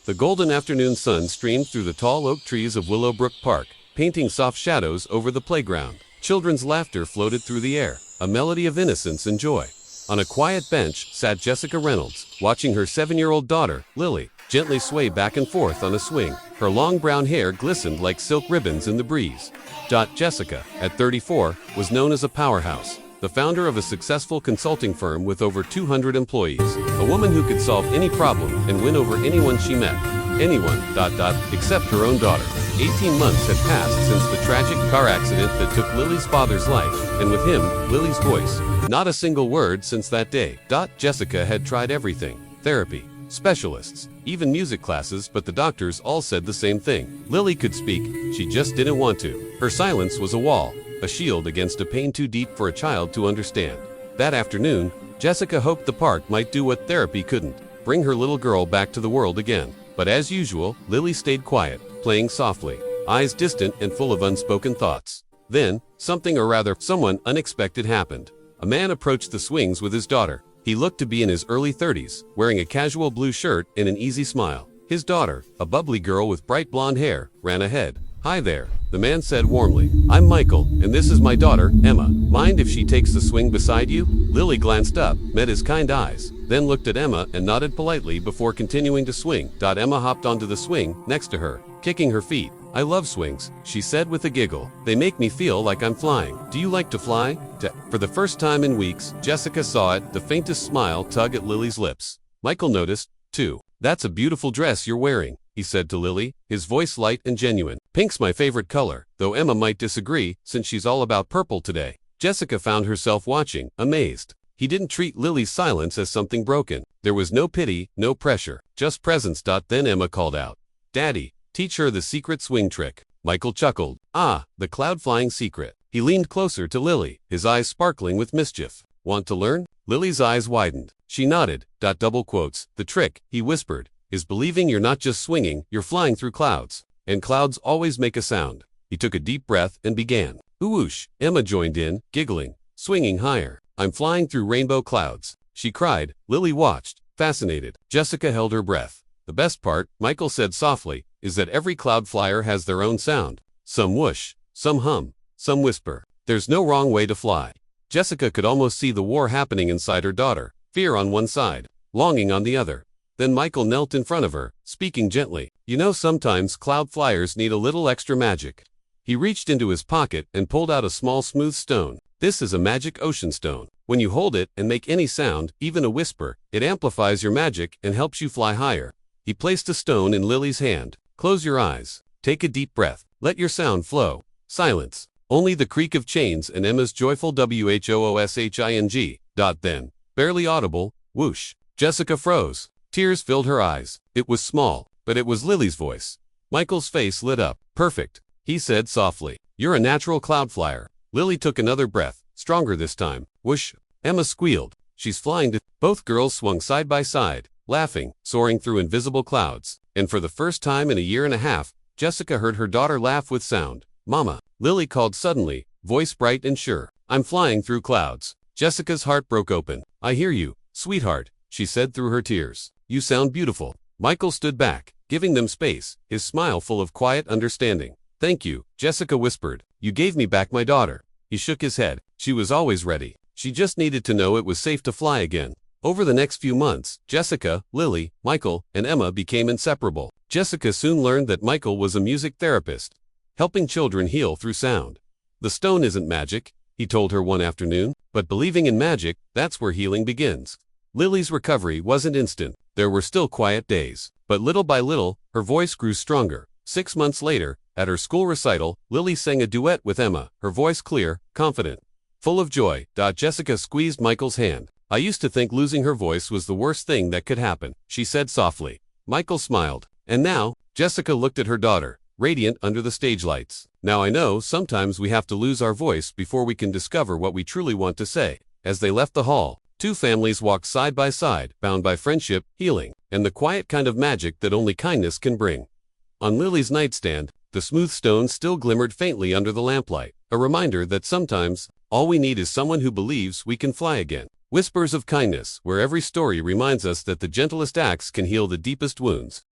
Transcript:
The golden afternoon sun streamed through the tall oak trees of Willowbrook Park, painting soft shadows over the playground. Children's laughter floated through the air, a melody of innocence and joy. On a quiet bench sat Jessica Reynolds, watching her 7-year-old daughter, Lily, gently sway back and forth on a swing. Her long brown hair glistened like silk ribbons in the breeze. Jessica, at 34, was known as a powerhouse, the founder of a successful consulting firm with over 200 employees, a woman who could solve any problem and win over anyone she met. Anyone, except her own daughter. 18 months had passed since the tragic car accident that took Lily's father's life, and with him, Lily's voice. Not a single word since that day. Jessica had tried everything: therapy, specialists, even music classes, but the doctors all said the same thing. Lily could speak, she just didn't want to. Her silence was a wall, a shield against a pain too deep for a child to understand. That afternoon, Jessica hoped the park might do what therapy couldn't: bring her little girl back to the world again. But as usual, Lily stayed quiet, playing softly, eyes distant and full of unspoken thoughts. Then, someone unexpected happened. A man approached the swings with his daughter. He looked to be in his early 30s, wearing a casual blue shirt and an easy smile. His daughter, a bubbly girl with bright blonde hair, ran ahead. "Hi there," the man said warmly. "I'm Michael, and this is my daughter, Emma. Mind if she takes the swing beside you?" Lily glanced up, met his kind eyes, then looked at Emma and nodded politely before continuing to swing. Emma hopped onto the swing next to her, kicking her feet. "I love swings," she said with a giggle. "They make me feel like I'm flying. Do you like to fly?" For the first time in weeks, Jessica saw it, the faintest smile tug at Lily's lips. Michael noticed, too. "That's a beautiful dress you're wearing," he said to Lily, his voice light and genuine. "Pink's my favorite color, though Emma might disagree, since she's all about purple today." Jessica found herself watching, amazed. He didn't treat Lily's silence as something broken. There was no pity, no pressure, just presence. Then Emma called out, "Daddy, teach her the secret swing trick." Michael chuckled. "Ah, the cloud-flying secret." He leaned closer to Lily, his eyes sparkling with mischief. "Want to learn?" Lily's eyes widened. She nodded. Double quotes. "The trick," he whispered, "is believing you're not just swinging, you're flying through clouds. And clouds always make a sound." He took a deep breath and began. "Ooh-whoosh." Emma joined in, giggling, swinging higher. "I'm flying through rainbow clouds," she cried. Lily watched, fascinated. Jessica held her breath. "The best part," Michael said softly, "is that every cloud flyer has their own sound. Some whoosh, some hum, some whisper. There's no wrong way to fly." Jessica could almost see the war happening inside her daughter, fear on one side, longing on the other. Then Michael knelt in front of her, speaking gently. "You know, sometimes cloud flyers need a little extra magic." He reached into his pocket and pulled out a small smooth stone. "This is a magic ocean stone. When you hold it and make any sound, even a whisper, it amplifies your magic and helps you fly higher." He placed a stone in Lily's hand. "Close your eyes. Take a deep breath. Let your sound flow." Silence. Only the creak of chains and Emma's joyful whooshing. Then, barely audible, whoosh. Jessica froze. Tears filled her eyes. It was small, but it was Lily's voice. Michael's face lit up. "Perfect," he said softly. "You're a natural cloud flyer." Lily took another breath, stronger this time. Whoosh. Emma squealed. "She's flying to..." Both girls swung side by side, laughing, soaring through invisible clouds. And for the first time in a year and a half, Jessica heard her daughter laugh with sound. "Mama," Lily called suddenly, voice bright and sure. "I'm flying through clouds." Jessica's heart broke open. "I hear you, sweetheart," she said through her tears. "You sound beautiful." Michael stood back, giving them space, his smile full of quiet understanding. "Thank you," Jessica whispered. "You gave me back my daughter." He shook his head. "She was always ready. She just needed to know it was safe to fly again." Over the next few months, Jessica, Lily, Michael, and Emma became inseparable. Jessica soon learned that Michael was a music therapist, helping children heal through sound. "The stone isn't magic," he told her one afternoon, "but believing in magic, that's where healing begins." Lily's recovery wasn't instant. There were still quiet days, but little by little, her voice grew stronger. 6 months later, at her school recital, Lily sang a duet with Emma, her voice clear, confident, full of joy. Jessica squeezed Michael's hand. "I used to think losing her voice was the worst thing that could happen," she said softly. Michael smiled. And now, Jessica looked at her daughter, radiant under the stage lights. "Now I know sometimes we have to lose our voice before we can discover what we truly want to say." As they left the hall, two families walked side by side, bound by friendship, healing, and the quiet kind of magic that only kindness can bring. On Lily's nightstand, the smooth stone still glimmered faintly under the lamplight, a reminder that sometimes, all we need is someone who believes we can fly again. Whispers of Kindness, where every story reminds us that the gentlest acts can heal the deepest wounds.